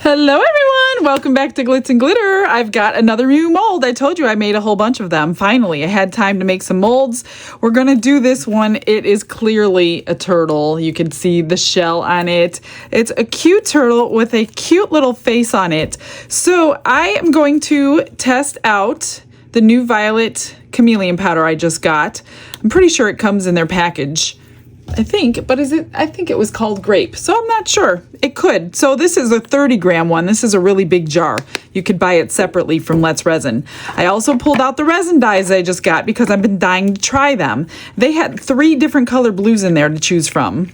Hello everyone! Welcome back to Glitz and Glitter. I've got another new mold. I told you I made a whole bunch of them. Finally, I had time to make some molds. We're gonna do this one. It is clearly a turtle. You can see the shell on it. It's a cute turtle with a cute little face on it. So I am going to test out the new violet chameleon powder I just got. I'm pretty sure it comes in their package. I think, but I think it was called grape, so I'm not sure. It could. So this is a 30-gram one. This is a really big jar. You could buy it separately from Let's Resin. I also pulled out the resin dyes I just got because I've been dying to try them. They had 3 different color blues in there to choose from,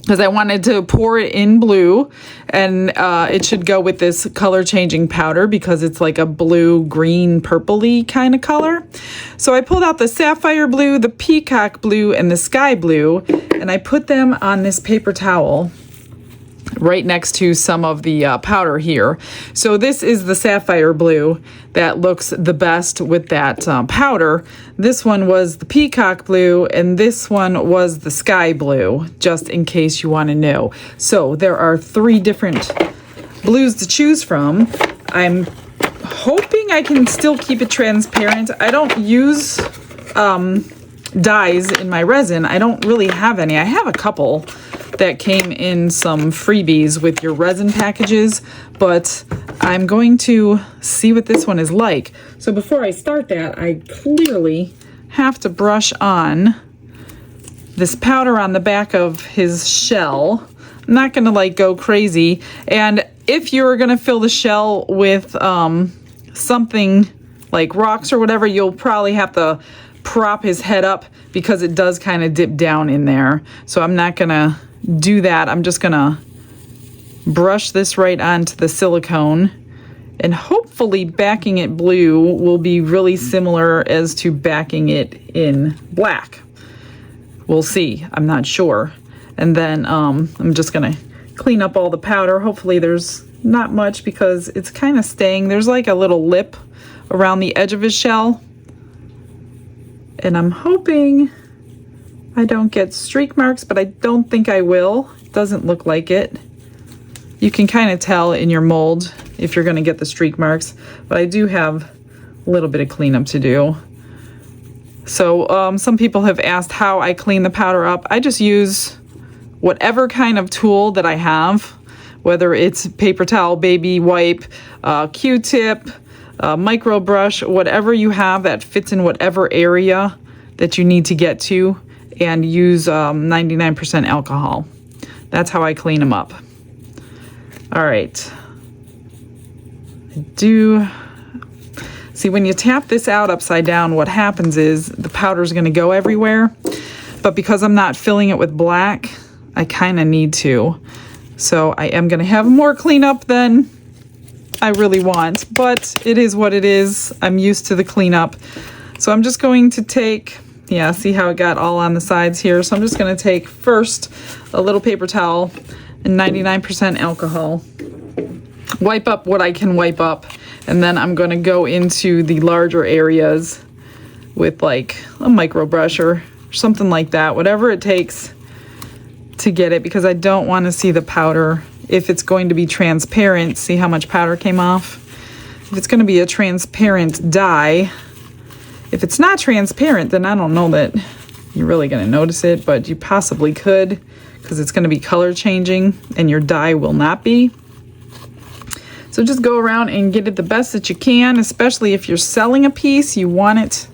because I wanted to pour it in blue, and it should go with this color changing powder because it's like a blue, green, purpley kind of color. So I pulled out the sapphire blue, the peacock blue, and the sky blue, and I put them on this paper towel right next to some of the powder here. So this is the sapphire blue that looks the best with that powder. This one was the peacock blue, and this one was the sky blue, just in case you want to know. So there are 3 different blues to choose from. I'm hoping I can still keep it transparent. I don't use dyes in my resin. I don't really have any. I have a couple that came in some freebies with your resin packages, but I'm going to see what this one is like. So before I start that, I clearly have to brush on this powder on the back of his shell. I'm not gonna like go crazy. And if you're gonna fill the shell with something like rocks or whatever, you'll probably have to prop his head up because it does kind of dip down in there. So I'm not gonna do that. I'm just gonna brush this right onto the silicone, and hopefully backing it blue will be really similar as to backing it in black. We'll see. I'm not sure. And then I'm just gonna clean up all the powder. Hopefully there's not much because it's kind of staying. There's like a little lip around the edge of his shell, and I'm hoping I don't get streak marks, but I don't think I will. It doesn't look like it. You can kind of tell in your mold if you're going to get the streak marks, but I do have a little bit of cleanup to do. So some people have asked how I clean the powder up. I just use whatever kind of tool that I have, whether it's paper towel, baby wipe, Q-tip, micro brush, whatever you have that fits in whatever area that you need to get to, and use 99% alcohol. That's how I clean them up. All right. I do see when you tap this out upside down, what happens is the powder is going to go everywhere. But because I'm not filling it with black, I kind of need to. So I am going to have more cleanup than I really want, but it is what it is. I'm used to the cleanup. So I'm just going to take, yeah, see how it got all on the sides here? So I'm just going to take first a little paper towel and 99% alcohol. Wipe up what I can wipe up, and then I'm going to go into the larger areas with like a micro brush or something like that, whatever it takes to get it, because I don't want to see the powder. If it's going to be transparent, see how much powder came off? If it's going to be a transparent dye, if it's not transparent, then I don't know that you're really going to notice it, but you possibly could, because it's going to be color changing and your dye will not be. So just go around and get it the best that you can, especially if you're selling a piece, you want it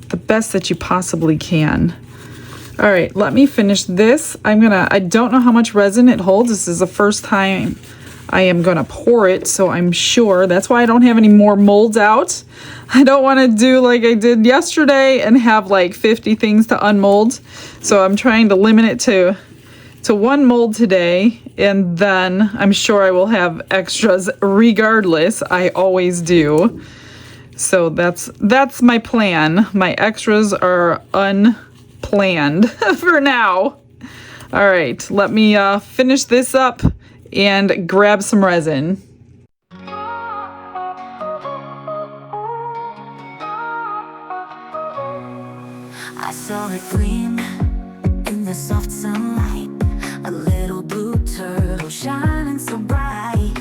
the best that you possibly can. All right, let me finish this. I don't know how much resin it holds. This is the first time I am gonna pour it, so I'm sure. That's why I don't have any more molds out. I don't wanna do like I did yesterday and have like 50 things to unmold. So I'm trying to limit it to 1 mold today, and then I'm sure I will have extras regardless. I always do. So that's my plan. My extras are unplanned for now. All right, let me finish this up and grab some resin. I saw it gleam in the soft sunlight, a little blue turtle shining so bright.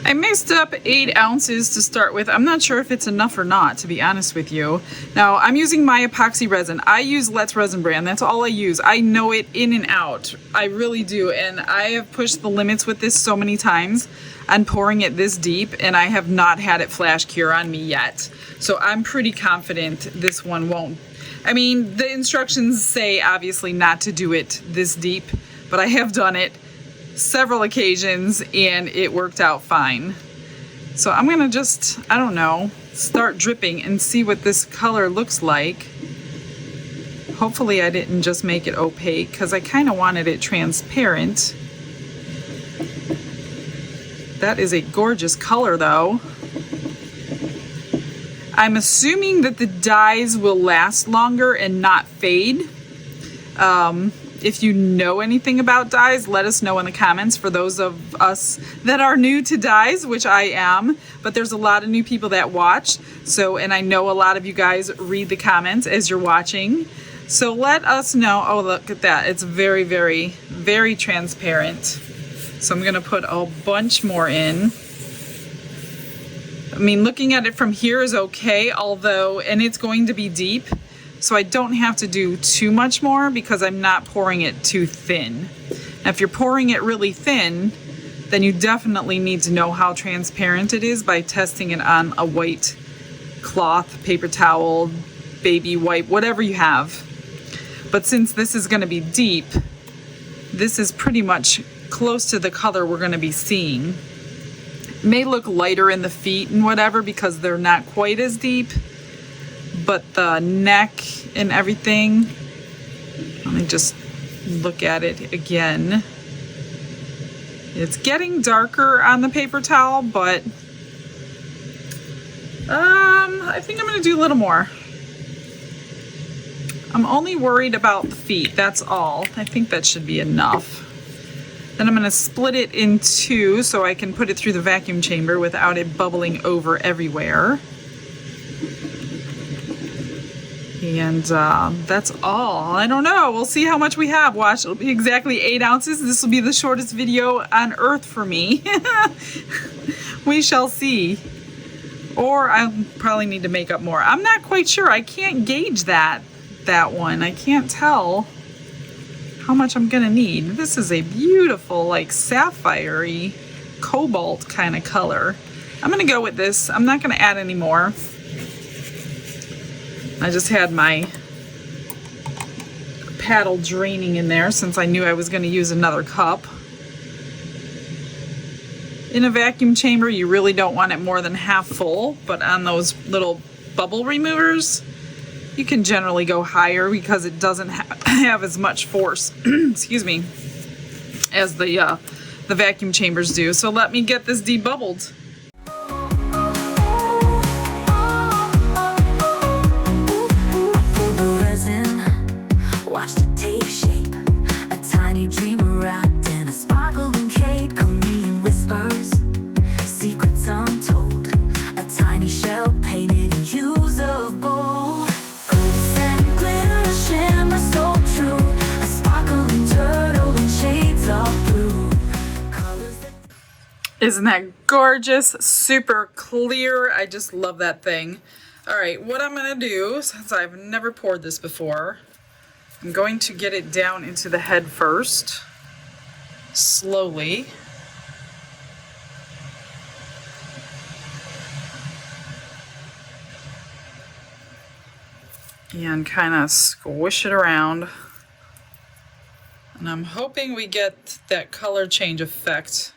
I mixed up 8 ounces to start with. I'm not sure if it's enough or not, to be honest with you. Now, I'm using my epoxy resin. I use Let's Resin brand. That's all I use. I know it in and out. I really do. And I have pushed the limits with this so many times on pouring it this deep, and I have not had it flash cure on me yet. So I'm pretty confident this one won't. I mean, the instructions say obviously not to do it this deep, but I have done it several occasions and it worked out fine. So I'm gonna just, I don't know, start dripping and see what this color looks like. Hopefully I didn't just make it opaque, because I kind of wanted it transparent. That is a gorgeous color though. I'm assuming that the dyes will last longer and not fade. If you know anything about dyes, let us know in the comments, for those of us that are new to dyes, which I am, but there's a lot of new people that watch. So, and I know a lot of you guys read the comments as you're watching. So let us know. Oh, look at that. It's very, very, very transparent. So I'm gonna put a bunch more in. I mean, looking at it from here is okay, although, and it's going to be deep. So I don't have to do too much more because I'm not pouring it too thin. Now, if you're pouring it really thin, then you definitely need to know how transparent it is by testing it on a white cloth, paper towel, baby wipe, whatever you have. But since this is going to be deep, this is pretty much close to the color we're going to be seeing. It may look lighter in the feet and whatever because they're not quite as deep. But the neck and everything, let me just look at it again. It's getting darker on the paper towel, but I think I'm gonna do a little more. I'm only worried about the feet, that's all. I think that should be enough. Then I'm gonna split it in 2 so I can put it through the vacuum chamber without it bubbling over everywhere. And that's all. I don't know. We'll see how much we have. Watch, it'll be exactly 8 ounces. This will be the shortest video on earth for me. We shall see. Or I'll probably need to make up more. I'm not quite sure. I can't gauge that one. I can't tell how much I'm gonna need. This is a beautiful, like, sapphire-y cobalt kind of color. I'm gonna go with this. I'm not gonna add any more. I just had my paddle draining in there since I knew I was going to use another cup. In a vacuum chamber, you really don't want it more than half full, but on those little bubble removers, you can generally go higher because it doesn't have as much force, excuse me, as the vacuum chambers do. So let me get this debubbled. Isn't that gorgeous? Super clear. I just love that thing. All right, what I'm gonna do, since I've never poured this before, I'm going to get it down into the head first, slowly. And kind of squish it around. And I'm hoping we get that color change effect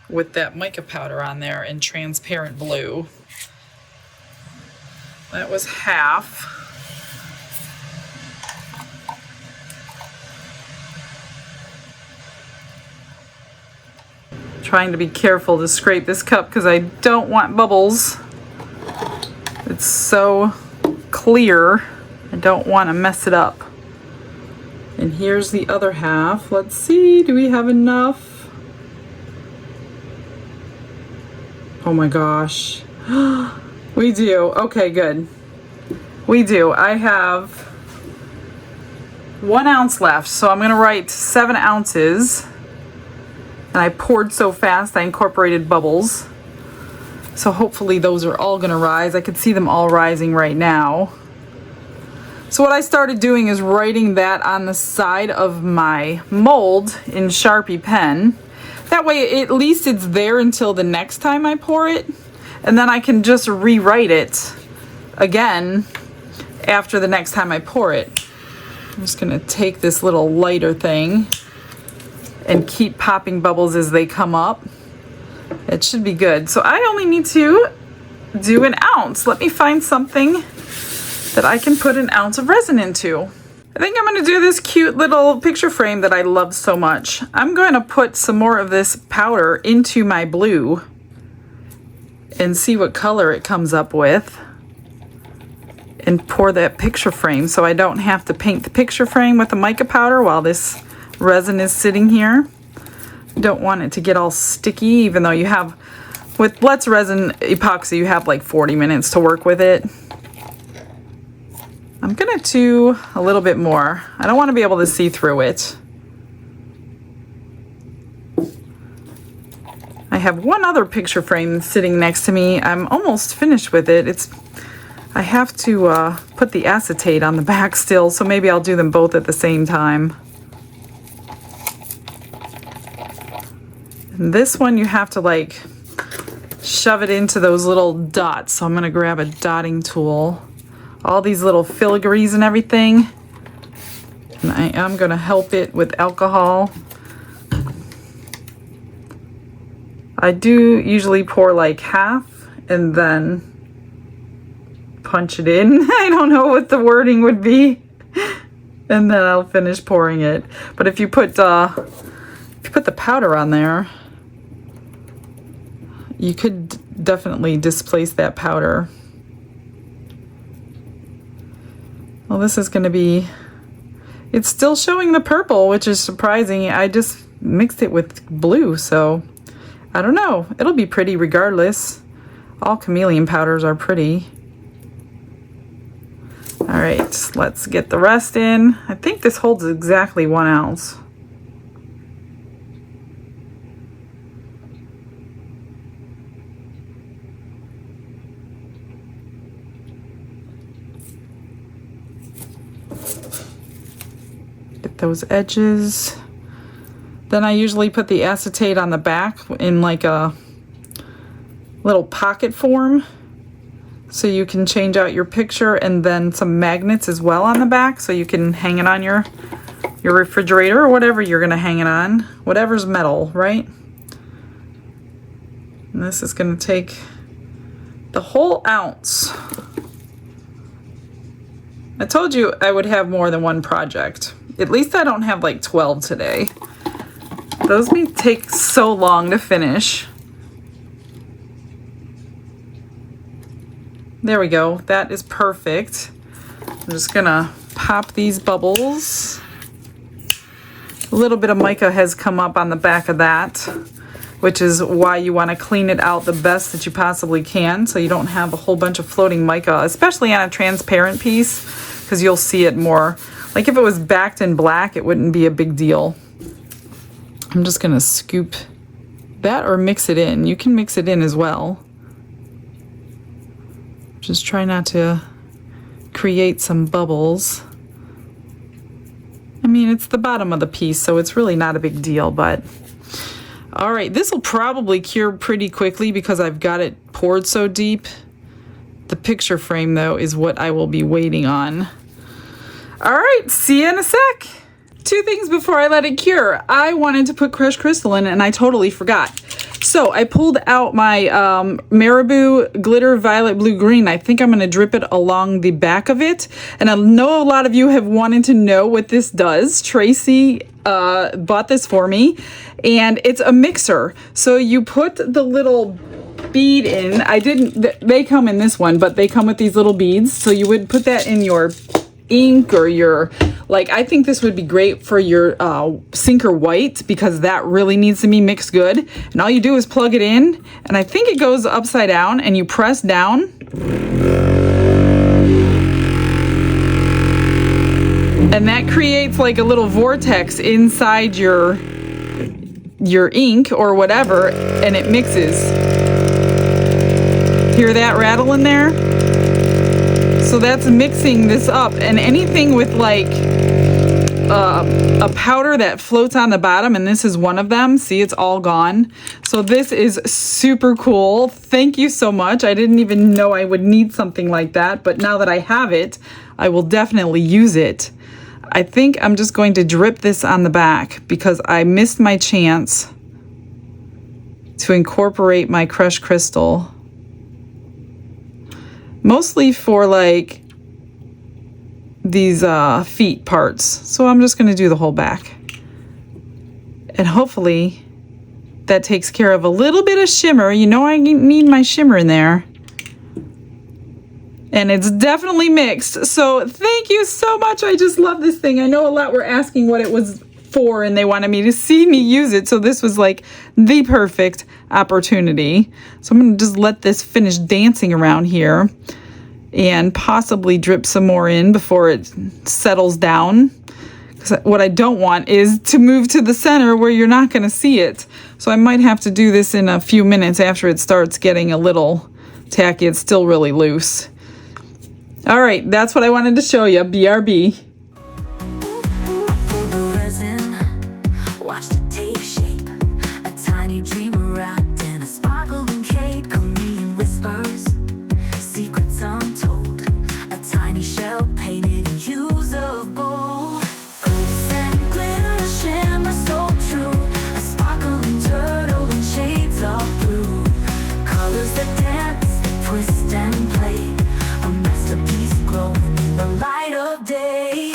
with that mica powder on there in transparent blue. That was half. Trying to be careful to scrape this cup because I don't want bubbles. It's so clear, I don't want to mess it up. And here's the other half. Let's see, do we have enough? Oh my gosh. We do. Okay, good. We do. I have 1 ounce left, so I'm going to write 7 ounces And I poured so fast, I incorporated bubbles. So hopefully those are all gonna rise. I could see them all rising right now. So what I started doing is writing that on the side of my mold in Sharpie pen. That way at least it's there until the next time I pour it. And then I can just rewrite it again after the next time I pour it. I'm just gonna take this little lighter thing and keep popping bubbles as they come up. It should be good. So I only need to do an ounce. Let me find something that I can put an ounce of resin into. I think I'm gonna do this cute little picture frame that I love so much. I'm going to put some more of this powder into my blue and see what color it comes up with and pour that picture frame so I don't have to paint the picture frame with the mica powder while this resin is sitting here. Don't want it to get all sticky, even though you have, with Let's Resin epoxy, you have like 40 minutes to work with it. I'm gonna do a little bit more. I don't want to be able to see through it. I have one other picture frame sitting next to me. I'm almost finished with it. I have to put the acetate on the back still, so maybe I'll do them both at the same time. And this one you have to like shove it into those little dots. So I'm gonna grab a dotting tool. All these little filigrees and everything. And I am gonna help it with alcohol. I do usually pour like half and then punch it in. I don't know what the wording would be. And then I'll finish pouring it. But if you put the powder on there, you could definitely displace that powder. Well, this is going to be, it's still showing the purple, which is surprising. I just mixed it with blue, so I don't know. It'll be pretty regardless. All chameleon powders are pretty. All right, let's get the rest in. I think this holds exactly 1 ounce. Get those edges. Then I usually put the acetate on the back in like a little pocket form, so you can change out your picture, and then some magnets as well on the back so you can hang it on your refrigerator or whatever you're gonna hang it on. Whatever's metal, right? And this is gonna take the whole ounce. I told you I would have more than one project. At least I don't have like 12 today. Those may take so long to finish. There we go. That is perfect. I'm just gonna pop these bubbles. A little bit of mica has come up on the back of that, which is why you want to clean it out the best that you possibly can so you don't have a whole bunch of floating mica, especially on a transparent piece, because you'll see it more. Like if it was backed in black, it wouldn't be a big deal. I'm just gonna scoop that or mix it in. You can mix it in as well. Just try not to create some bubbles. I mean, it's the bottom of the piece, so it's really not a big deal, but all right, this will probably cure pretty quickly because I've got it poured so deep. The picture frame, though, is what I will be waiting on. All right, see you in a sec. 2 things before I let it cure. I wanted to put crushed crystal in, and I totally forgot. So I pulled out my Marabou Glitter Violet Blue Green. I think I'm going to drip it along the back of it. And I know a lot of you have wanted to know what this does. Tracy bought this for me, and it's a mixer. So you put the little bead in. They come in this one, but they come with these little beads. So you would put that in your ink or your, like, I think this would be great for your Sinker White because that really needs to be mixed good. And all you do is plug it in, and I think it goes upside down, and you press down. And that creates like a little vortex inside your your ink or whatever, and it mixes. Hear that rattle in there? So that's mixing this up, and anything with like a powder that floats on the bottom, and this is one of them. See, it's all gone. So this is super cool. Thank you so much. I didn't even know I would need something like that, but now that I have it, I will definitely use it. I think I'm just going to drip this on the back because I missed my chance to incorporate my crushed crystal. Mostly for like these feet parts. So I'm just gonna do the whole back. And hopefully that takes care of a little bit of shimmer. You know I need my shimmer in there. And it's definitely mixed. So thank you so much. I just love this thing. I know a lot were asking what it was for and they wanted me to see me use it. So this was like the perfect opportunity. So I'm gonna just let this finish dancing around here and possibly drip some more in before it settles down. Because what I don't want is to move to the center where you're not gonna see it. So I might have to do this in a few minutes after it starts getting a little tacky. It's still really loose. All right, that's what I wanted to show you, BRB. Watch the tape shape, a tiny dream wrapped in a sparkling cake. Chameleon whispers, secrets untold, a tiny shell painted in hues of gold. Glitter and glitter, shimmer so true, a sparkling turtle in shades of blue. Colors that dance, twist and play, a masterpiece glow in the light of day.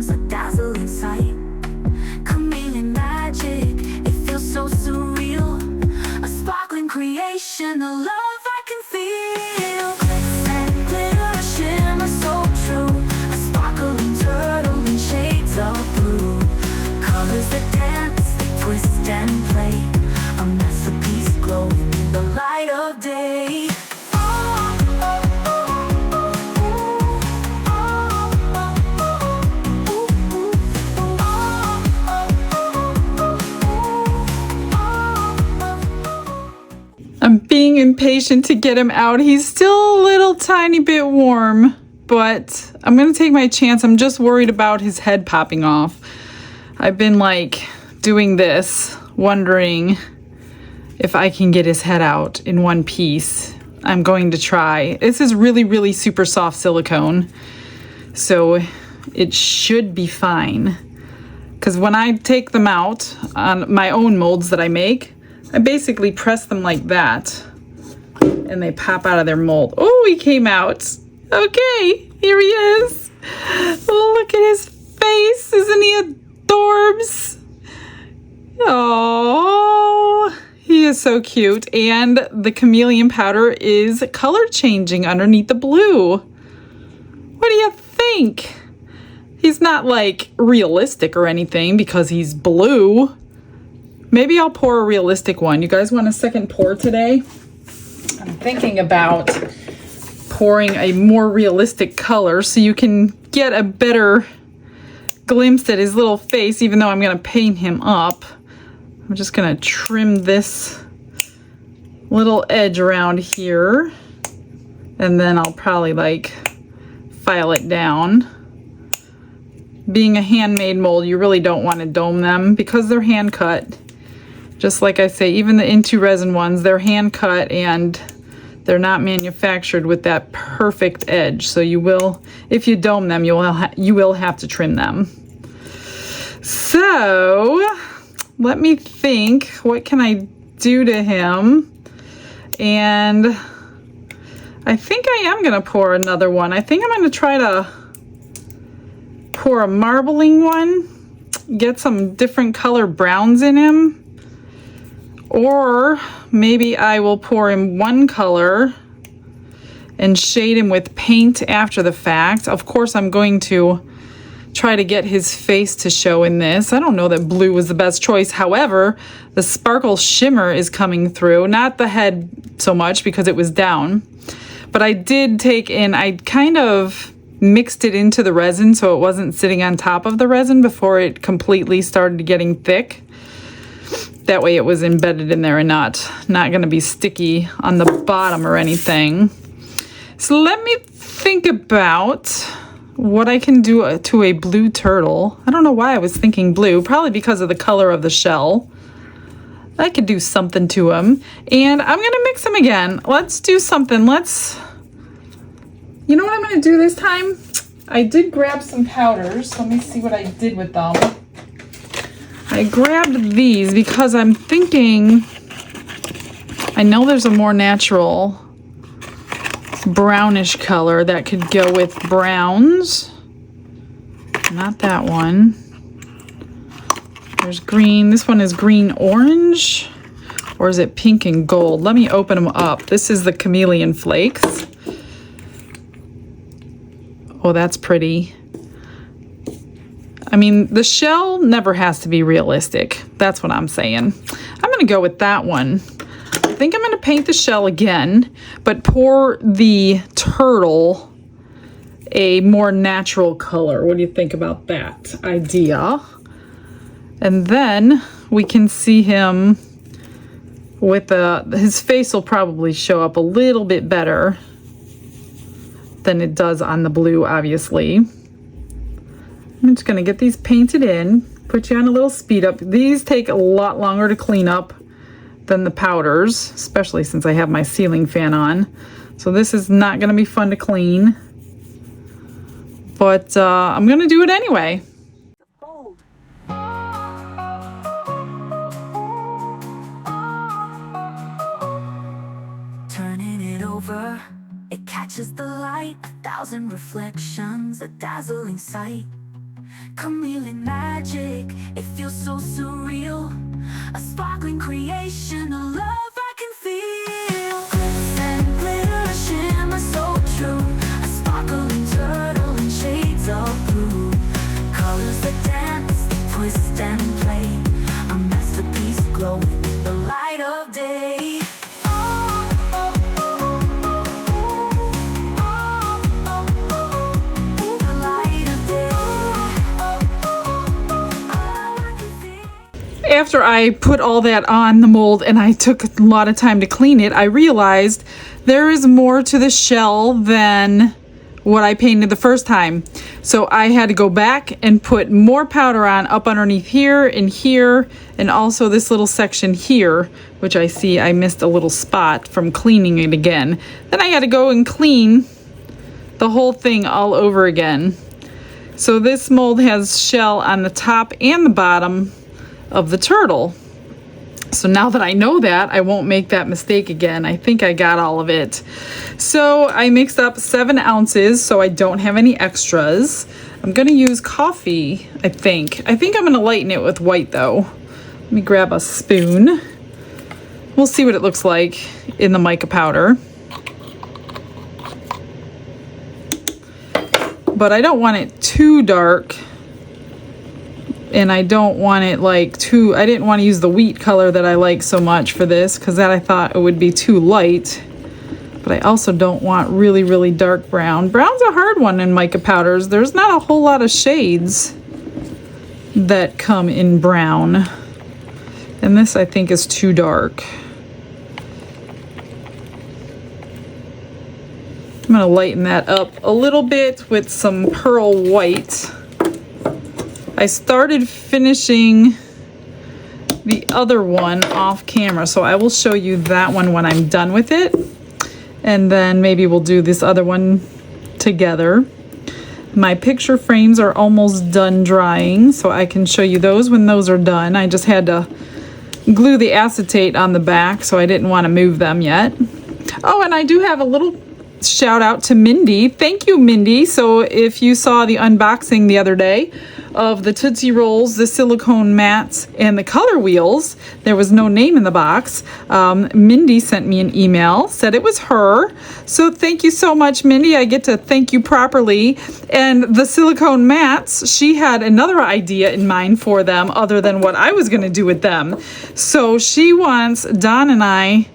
A dazzling sight, chameleon magic, it feels so surreal, a sparkling creation, a love I can feel. Glitz and glitter, shimmer so true, a sparkling turtle in shades of blue. Colors that dance, they twist and play, a masterpiece glow in the light of day. I'm being impatient to get him out. He's still a little tiny bit warm, but I'm gonna take my chance. I'm just worried about his head popping off. I've been like doing this, wondering if I can get his head out in one piece. I'm going to try. This is really, really super soft silicone, so it should be fine. Because when I take them out on my own molds that I make, I basically press them like that and they pop out of their mold. Oh, he came out. Okay, here he is. Oh, look at his face. Isn't he adorbs? Oh, he is so cute. And the chameleon powder is color changing underneath the blue. What do you think? He's not like realistic or anything because he's blue. Maybe I'll pour a realistic one. You guys want a second pour today? I'm thinking about pouring a more realistic color so you can get a better glimpse at his little face, even though I'm gonna paint him up. I'm just gonna trim this little edge around here, and then I'll probably like file it down. Being a handmade mold, you really don't want to dome them because they're hand cut. Just like I say, even the Into Resin ones, they're hand cut and they're not manufactured with that perfect edge. So you will, if you dome them, you will have to trim them. So let me think, what can I do to him? And I think I am gonna pour another one. I think I'm gonna try to pour a marbling one, get some different color browns in him. Or maybe I will pour him one color and shade him with paint after the fact. Of course, I'm going to try to get his face to show in this. I don't know that blue was the best choice. However, the sparkle shimmer is coming through. Not the head so much because it was down. But I did take in, I kind of mixed it into the resin so it wasn't sitting on top of the resin before it completely started getting thick. That way it was embedded in there and not going to be sticky on the bottom or anything. So let me think about what I can do to a blue turtle. I don't know why I was thinking blue, probably because of the color of the shell. I could do something to him. And I'm gonna mix them again. Let's do something. You know what I'm gonna do this time? I did grab some powders. Let me see what I did with them. I grabbed these because I'm thinking, I know there's a more natural brownish color that could go with browns. Not that one. There's green. This one is green orange, or is it pink and gold? Let me open them up. This is the chameleon flakes. Oh, that's pretty. I mean, the shell never has to be realistic. That's what I'm saying. I'm gonna go with that one. I think I'm gonna paint the shell again, but pour the turtle a more natural color. What do you think about that idea? And then we can see him with his face will probably show up a little bit better than it does on the blue, obviously. I'm just gonna get these painted in, put you on a little speed up. These take a lot longer to clean up than the powders, especially since I have my ceiling fan on. So this is not gonna be fun to clean, but I'm gonna do it anyway. Turning it over, it catches the light, 1,000 reflections, a dazzling sight. Chameleon magic, it feels so surreal. A sparkling creation, a love I can feel. Glitz and glitter, shimmer so true. A sparkling turtle in shades of blue. Colors that dance, twist and play. A masterpiece glow with the light of day. After I put all that on the mold and I took a lot of time to clean it, I realized there is more to the shell than what I painted the first time. So I had to go back and put more powder on up underneath here, and also this little section here, which I see I missed a little spot from cleaning it again. Then I had to go and clean the whole thing all over again. So this mold has shell on the top and the bottom of the turtle. So now that I know that, I won't make that mistake again. I think I got all of it. So I mixed up 7 ounces so I don't have any extras. I'm gonna use coffee, I think. I think I'm gonna lighten it with white though. Let me grab a spoon. We'll see what it looks like in the mica powder. But I don't want it too dark. And I don't want it like too, I didn't want to use the wheat color that I like so much for this, because that I thought it would be too light. But I also don't want really, really dark brown. Brown's a hard one in mica powders. There's not a whole lot of shades that come in brown. And this I think is too dark. I'm gonna lighten that up a little bit with some pearl white. I started finishing the other one off camera, so I will show you that one when I'm done with it. And then maybe we'll do this other one together. My picture frames are almost done drying, so I can show you those when those are done. I just had to glue the acetate on the back, so I didn't want to move them yet. Oh, and I do have a little shout out to Mindy. Thank you, Mindy. So if you saw the unboxing the other day of the Tootsie Rolls, the silicone mats, and the color wheels, there was no name in the box. Mindy sent me an email, said it was her. So thank you so much, Mindy. I get to thank you properly. And the silicone mats, she had another idea in mind for them other than what I was going to do with them. So she wants Don and I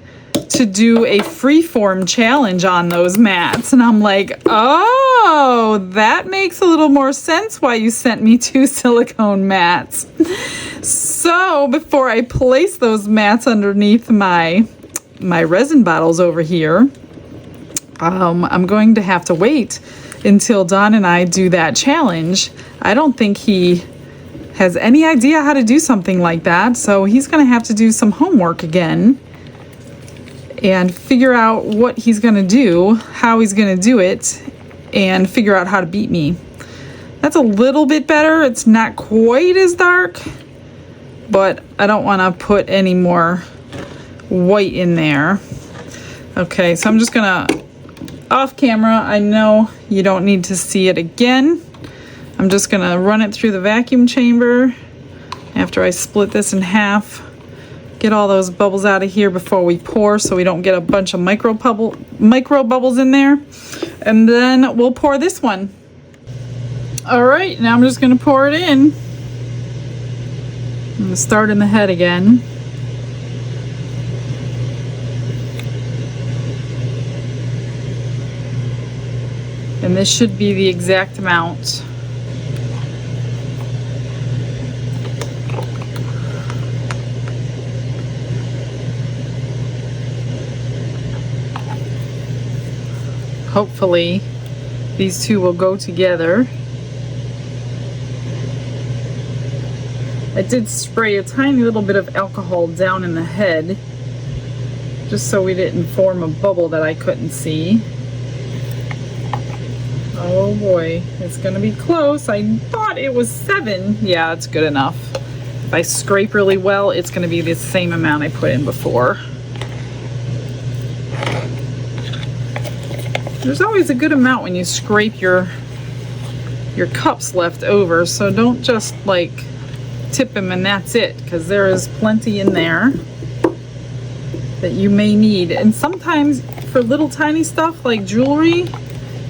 to do a freeform challenge on those mats. And I'm like, oh, that makes a little more sense why you sent me 2 silicone mats. So before I place those mats underneath my resin bottles over here, I'm going to have to wait until Don and I do that challenge. I don't think he has any idea how to do something like that, so he's going to have to do some homework again and figure out what he's going to do, how he's going to do it, and figure out how to beat me. That's a little bit better. It's not quite as dark, but I don't want to put any more white in there. Okay, so I'm just going to, off camera, I know you don't need to see it again. I'm just going to run it through the vacuum chamber after I split this in half. Get all those bubbles out of here before we pour so we don't get a bunch of micro bubbles in there. And then we'll pour this one. All right, now I'm just going to pour it in. I'm going to start in the head again. And this should be the exact amount. Hopefully these two will go together. I did spray a tiny little bit of alcohol down in the head just so we didn't form a bubble that I couldn't see. Oh boy, it's gonna be close. I thought it was 7. Yeah, it's good enough. If I scrape really well, it's gonna be the same amount I put in before. There's always a good amount when you scrape your cups left over, so don't just like tip them and that's it, because there is plenty in there that you may need. And sometimes for little tiny stuff like jewelry,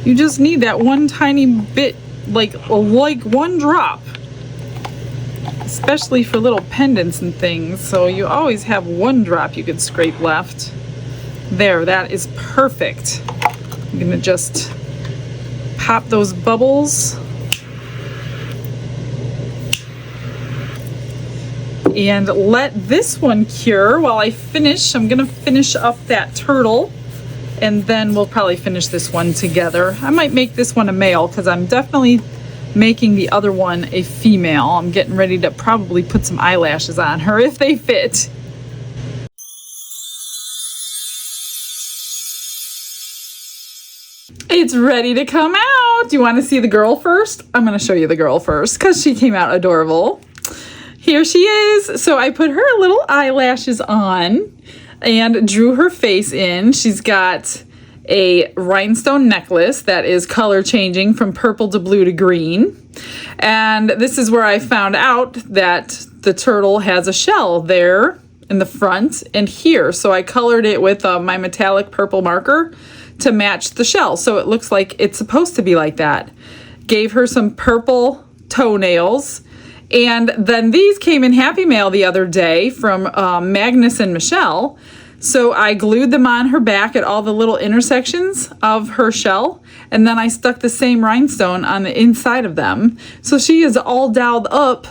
you just need that one tiny bit, like 1 drop, especially for little pendants and things. So you always have 1 drop you could scrape left. There, that is perfect. I'm gonna just pop those bubbles and let this one cure while I finish. I'm gonna finish up that turtle and then we'll probably finish this one together. I might make this one a male because I'm definitely making the other one a female. I'm getting ready to probably put some eyelashes on her if they fit. It's ready to come out. Do you want to see the girl first? I'm going to show you the girl first because she came out adorable. Here she is. So I put her little eyelashes on and drew her face in. She's got a rhinestone necklace that is color changing from purple to blue to green. And this is where I found out that the turtle has a shell there in the front and here. So I colored it with my metallic purple marker to match the shell, so it looks like it's supposed to be like that. Gave her some purple toenails, and then these came in Happy Mail the other day from Magnus and Michelle, so I glued them on her back at all the little intersections of her shell, and then I stuck the same rhinestone on the inside of them. So she is all dolled up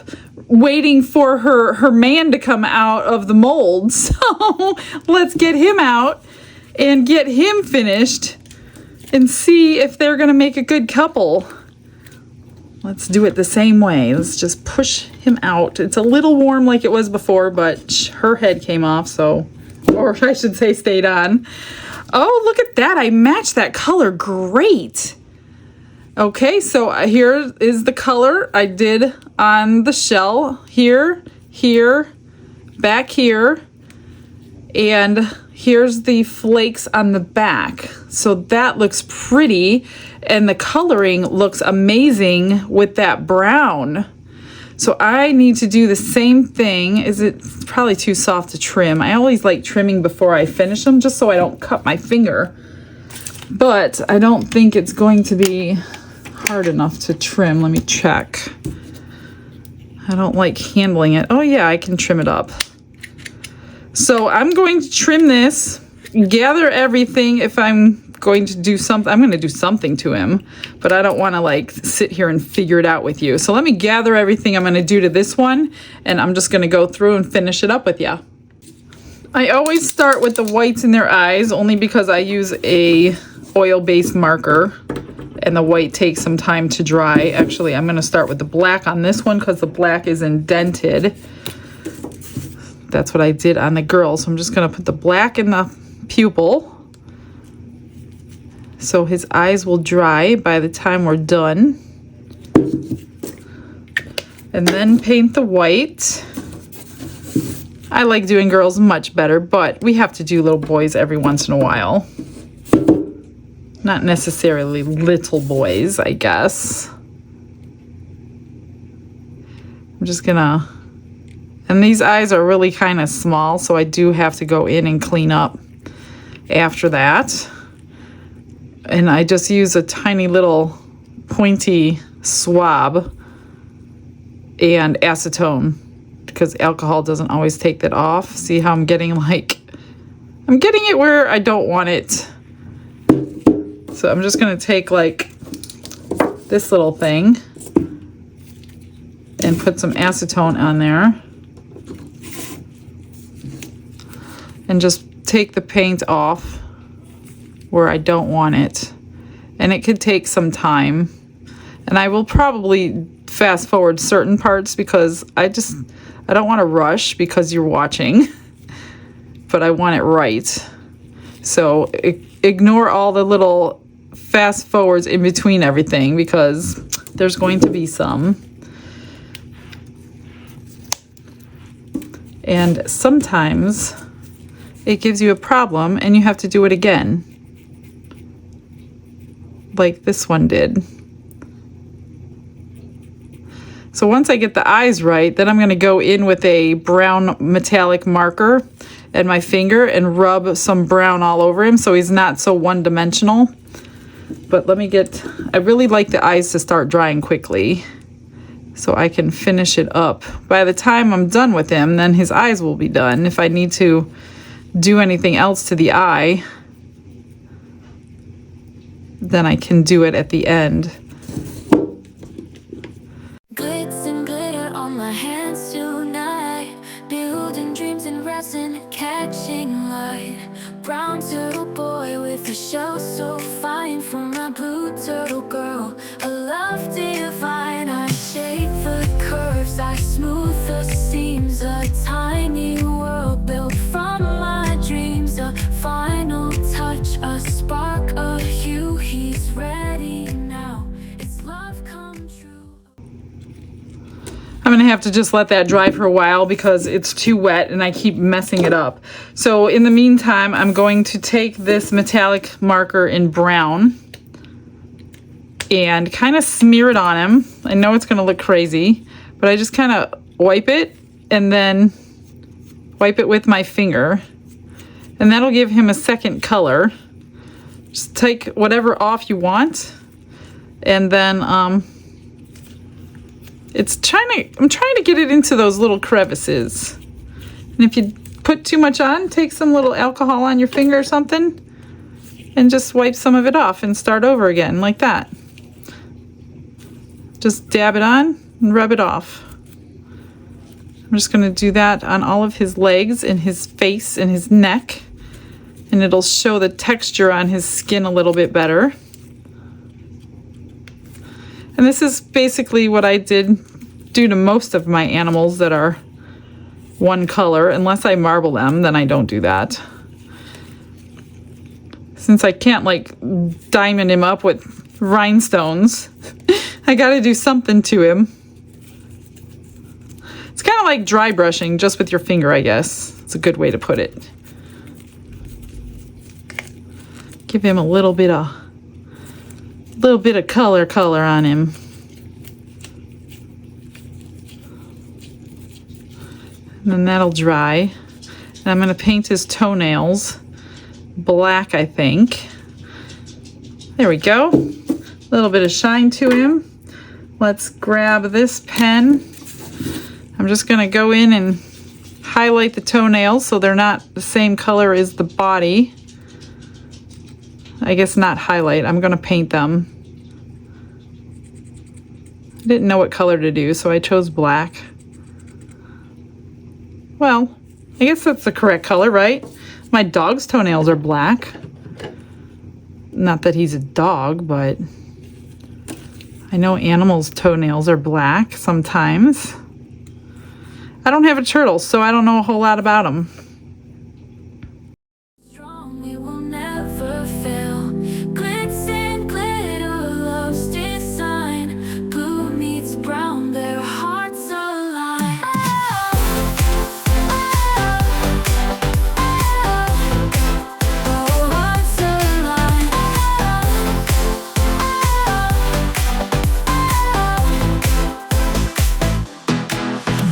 waiting for her man to come out of the mold. So let's get him out and get him finished and see if they're gonna make a good couple. Let's do it the same way. Let's just push him out. It's a little warm like it was before, but her head came off, so, or I should say stayed on. Oh, look at that. I matched that color great. Okay, so here is the color I did on the shell. Here, here, back here, and here's the flakes on the back. So that looks pretty, and the coloring looks amazing with that brown. So I need to do the same thing. It's probably too soft to trim. I always like trimming before I finish them just so I don't cut my finger. But I don't think it's going to be hard enough to trim. Let me check. I don't like handling it. Oh yeah, I can trim it up. So I'm going to trim this, gather everything. If I'm going to do something, I'm going to do something to him, but I don't want to like sit here and figure it out with you. So let me gather everything I'm going to do to this one, and I'm just going to go through and finish it up with you. I always start with the whites in their eyes only because I use a oil-based marker and the white takes some time to dry. Actually, I'm going to start with the black on this one because the black is indented. That's what I did on the girl. So I'm just going to put the black in the pupil so his eyes will dry by the time we're done. And then paint the white. I like doing girls much better, but we have to do little boys every once in a while. Not necessarily little boys, I guess. I'm just gonna, and these eyes are really kind of small, so I do have to go in and clean up after that. And I just use a tiny little pointy swab and acetone because alcohol doesn't always take that off. See how I'm getting I'm getting it where I don't want it. So I'm just gonna take like this little thing and put some acetone on there and just take the paint off where I don't want it. And it could take some time. And I will probably fast forward certain parts because I don't want to rush because you're watching, but I want it right. So ignore all the little fast forwards in between everything because there's going to be some. And sometimes it gives you a problem and you have to do it again, like this one did. So once I get the eyes right, then I'm going to go in with a brown metallic marker and my finger and rub some brown all over him so he's not so one-dimensional. But I really like the eyes to start drying quickly so I can finish it up. By the time I'm done with him, then his eyes will be done. If I need to do anything else to the eye, then I can do it at the end. Glitz and glitter on my hands tonight, building dreams in resin, catching light. Brown turtle boy with a shell so fine, from my blue turtle girl, a love divine. I shape the curves, I smooth the seams, a tiny world built from my dreams. A final touch, a spark, a hue. He's ready now, it's love come true. I'm gonna have to just let that dry for a while because it's too wet and I keep messing it up. So in the meantime, I'm going to take this metallic marker in brown and kind of smear it on him. I know it's gonna look crazy, but I just kind of wipe it and then wipe it with my finger. And that'll give him a second color. Just take whatever off you want. And then I'm trying to get it into those little crevices. And if you put too much on, take some little alcohol on your finger or something and just wipe some of it off and start over again like that. Just dab it on and rub it off. I'm just going to do that on all of his legs and his face and his neck, and it'll show the texture on his skin a little bit better. And this is basically what I do to most of my animals that are one color. Unless I marble them, then I don't do that. Since I can't like diamond him up with rhinestones, I gotta do something to him. It's kind of like dry brushing, just with your finger, I guess. It's a good way to put it. Give him a little bit of color on him. And then that'll dry. And I'm going to paint his toenails black, I think. There we go. A little bit of shine to him. Let's grab this pen. I'm just going to go in and highlight the toenails so they're not the same color as the body. I guess not highlight. I'm going to paint them. I didn't know what color to do, so I chose black. Well, I guess that's the correct color, right? My dog's toenails are black. Not that he's a dog, but I know animals' toenails are black sometimes. I don't have a turtle, so I don't know a whole lot about them. Strong, it will never fail. Glitz and glitter, love's design. Blue meets brown, their hearts align. Hearts align.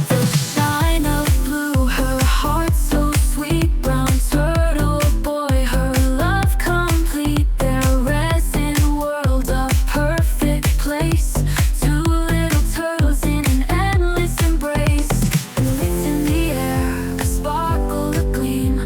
The shine of blue, her heart so sweet. Brown turtle boy, her love complete. Their resin world, a perfect place. Two little turtles in an endless embrace. It's in the air, a sparkle, a gleam.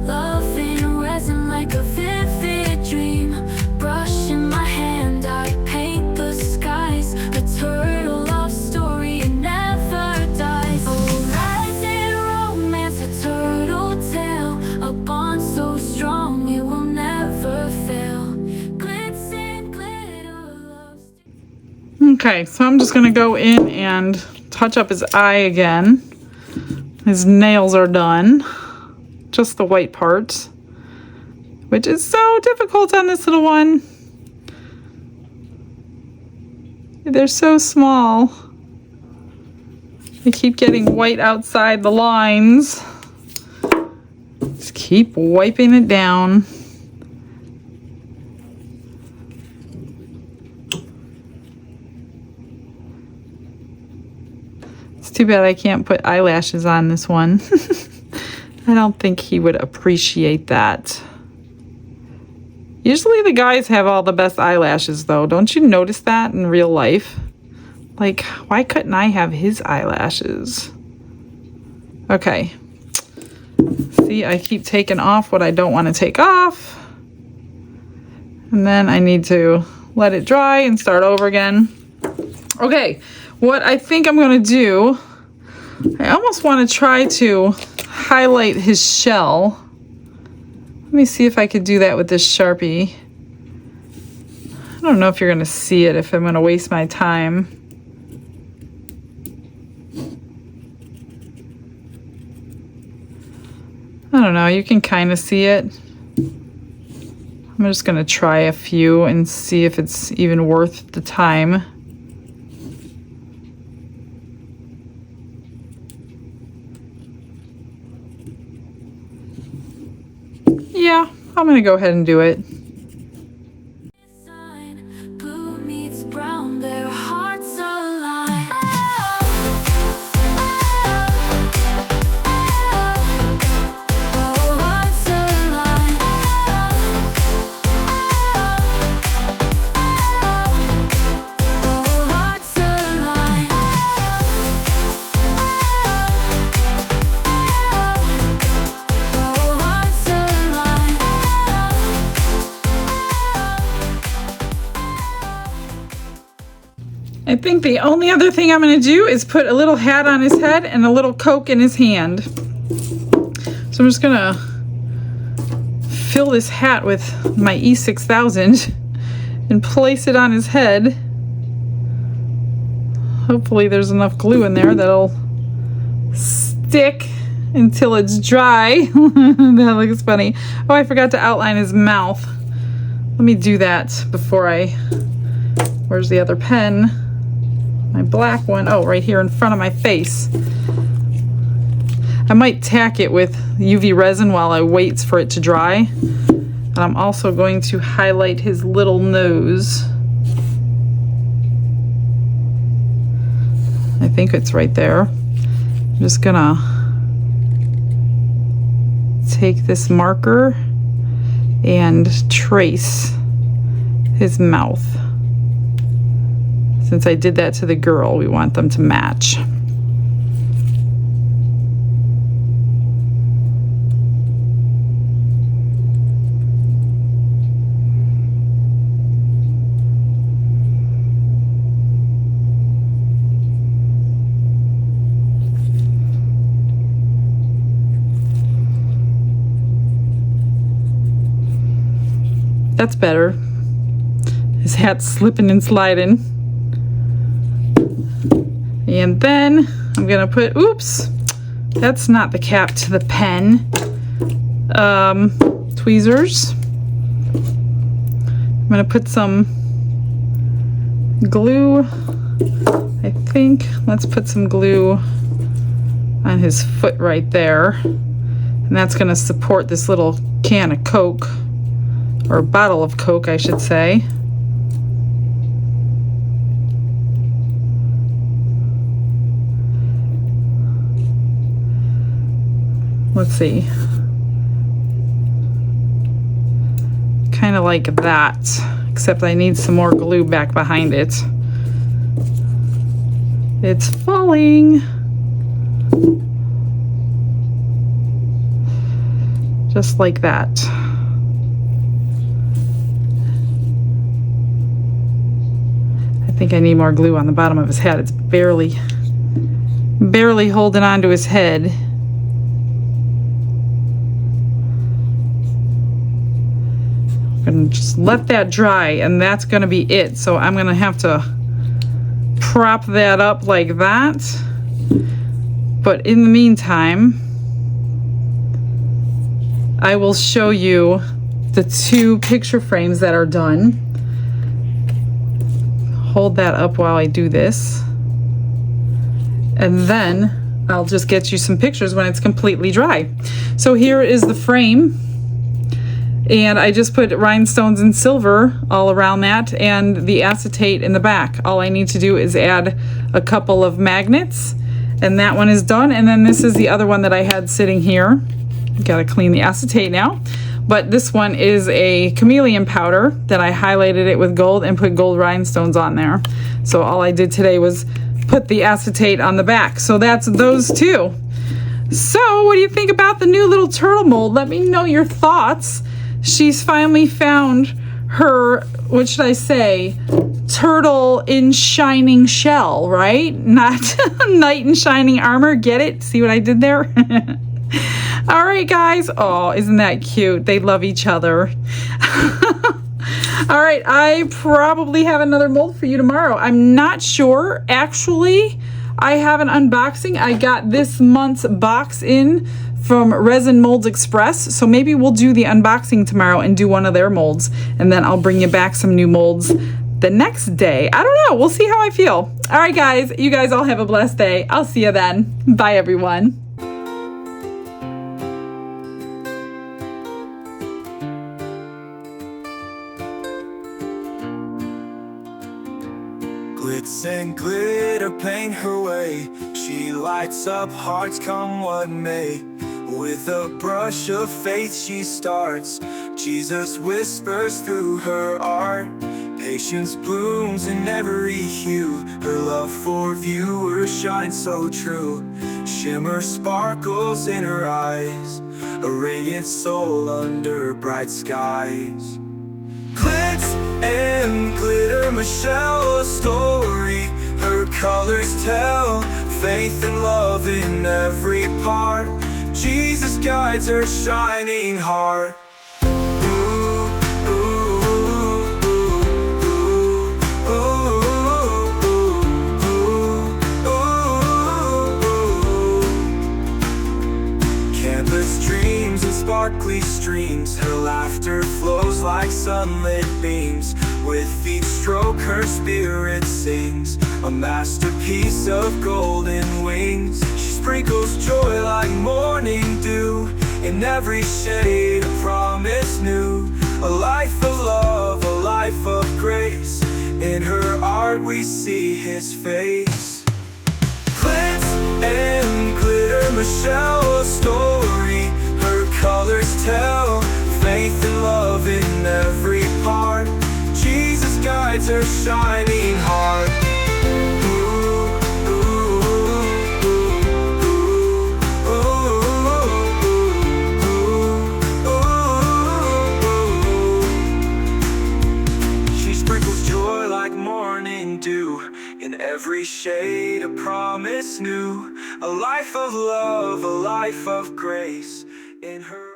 Love in resin like a vivid dream. Brush in my hand, I paint the skies. A turtle love story, it never dies. Oh, resin romance, a turtle tale. A bond so strong, it will never fail. Glitz and glitter, love's Okay, so I'm just going to go in and touch up his eye again. His nails are done. Just the white parts, which is so difficult on this little one. They're so small. They keep getting white outside the lines. Just keep wiping it down. It's too bad I can't put eyelashes on this one. I don't think he would appreciate that. Usually the guys have all the best eyelashes though. Don't you notice that in real life? Like, why couldn't I have his eyelashes? Okay. See, I keep taking off what I don't want to take off. And then I need to let it dry and start over again. Okay, what I think I'm going to do, I almost want to try to highlight his shell. Let me see if I could do that with this Sharpie. I don't know if you're going to see it, if I'm going to waste my time. I don't know, you can kind of see it. I'm just going to try a few and see if it's even worth the time. Yeah, I'm going to go ahead and do it. design. Blue meets brown, their hearts align. Hearts align. Hearts align. Hearts align. I think the only other thing I'm going to do is put a little hat on his head and a little Coke in his hand. So I'm just going to fill this hat with my E6000 and place it on his head. Hopefully there's enough glue in there that'll stick until it's dry. That looks funny. Oh, I forgot to outline his mouth. Let me do that before I... Where's the other pen? My black one. Oh, right here in front of my face. I might tack it with UV resin while I wait for it to dry. And I'm also going to highlight his little nose. I think it's right there. I'm just gonna take this marker and trace his mouth. Since I did that to the girl, we want them to match. That's better. His hat's slipping and sliding. And then I'm gonna put, oops, that's not the cap to the pen. Tweezers. I'm gonna put some glue, I think. Let's put some glue on his foot right there. And that's gonna support this little can of Coke, or bottle of Coke, I should say. Let's see. Kind of like that, except I need some more glue back behind it. It's falling. Just like that. I think I need more glue on the bottom of his head. It's barely holding on to his head. And just let that dry, and that's gonna be it. So I'm gonna have to prop that up like that. But in the meantime, I will show you the 2 picture frames that are done. Hold that up while I do this. And then I'll just get you some pictures when it's completely dry. So here is the frame. And I just put rhinestones and silver all around that and the acetate in the back. All I need to do is add a couple of magnets, and that one is done. And then this is the other one that I had sitting here. Gotta clean the acetate now. But this one is a chameleon powder that I highlighted it with gold and put gold rhinestones on there. So all I did today was put the acetate on the back. So that's those 2. So what do you think about the new little turtle mold? Let me know your thoughts. She's finally found her, what should I say, turtle in shining shell, right? Not knight in shining armor. Get it? See what I did there? All right, guys. Oh, isn't that cute? They love each other. All right, I probably have another mold for you tomorrow. I'm not sure. Actually, I have an unboxing. I got this month's box in from Resin Molds Express. So maybe we'll do the unboxing tomorrow and do one of their molds. And then I'll bring you back some new molds the next day. I don't know. We'll see how I feel. All right, guys. You guys all have a blessed day. I'll see you then. Bye, everyone. Glitz and glitter paint her way. She lights up hearts come what may. With a brush of faith she starts. Jesus whispers through her art. Patience blooms in every hue. Her love for viewers shines so true. Shimmer sparkles in her eyes. A radiant soul under bright skies. Glitz and glitter, Michelle, a story. Her colors tell faith and love in every part. Jesus guides her shining heart. Ooh, ooh, ooh, ooh, ooh, ooh, ooh. Canvas dreams and sparkly streams. Her laughter flows like sunlit beams. With each stroke her spirit sings. A masterpiece of golden wings. She sprinkles joy like morning dew. In every shade a promise new. A life of love, a life of grace. In her art we see his face. Glitz and glitter, Michelle, a story her colors tell. Faith and love in every part. Jesus guides her shining heart. In every shade a promise new. A life of love, a life of grace. In her